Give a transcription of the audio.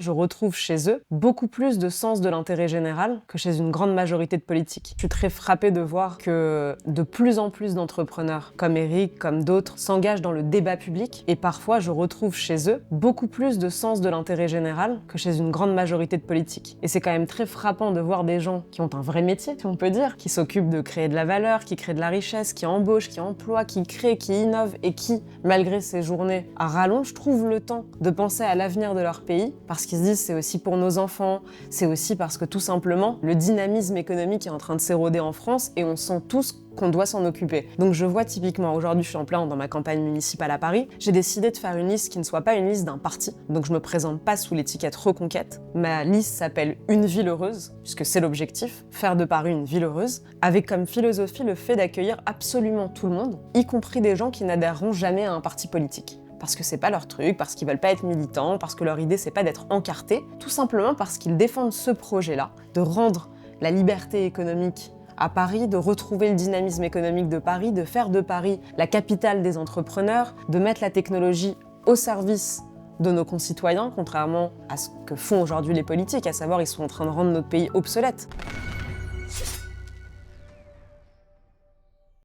je retrouve chez eux beaucoup plus de sens de l'intérêt général que chez une grande majorité de politiques. Je suis très frappée de voir que de plus en plus d'entrepreneurs, comme Eric, comme d'autres, s'engagent dans le débat public et parfois je retrouve chez eux beaucoup plus de sens de l'intérêt général que chez une grande majorité de politiques. Et c'est quand même très frappant de voir des gens qui ont un vrai métier, si on peut dire, qui s'occupent de créer de la valeur, qui créent de la richesse, qui embauchent, qui emploient, qui créent, qui innovent et qui, malgré ces journées à rallonge, trouvent le temps de penser à l'avenir de leur pays parce qu'ils se disent c'est aussi pour nos enfants, c'est aussi parce que tout simplement le dynamisme économique est en train de s'éroder en France et on sent tous qu'on doit s'en occuper. Donc je vois typiquement, aujourd'hui je suis en plein dans ma campagne municipale à Paris, j'ai décidé de faire une liste qui ne soit pas une liste d'un parti, donc je me présente pas sous l'étiquette Reconquête. Ma liste s'appelle Une ville heureuse, puisque c'est l'objectif, faire de Paris une ville heureuse, avec comme philosophie le fait d'accueillir absolument tout le monde, y compris des gens qui n'adhéreront jamais à un parti politique. Parce que c'est pas leur truc, parce qu'ils veulent pas être militants, parce que leur idée c'est pas d'être encartés, tout simplement parce qu'ils défendent ce projet-là, de rendre la liberté économique à Paris, de retrouver le dynamisme économique de Paris, de faire de Paris la capitale des entrepreneurs, de mettre la technologie au service de nos concitoyens, contrairement à ce que font aujourd'hui les politiques, à savoir ils sont en train de rendre notre pays obsolète.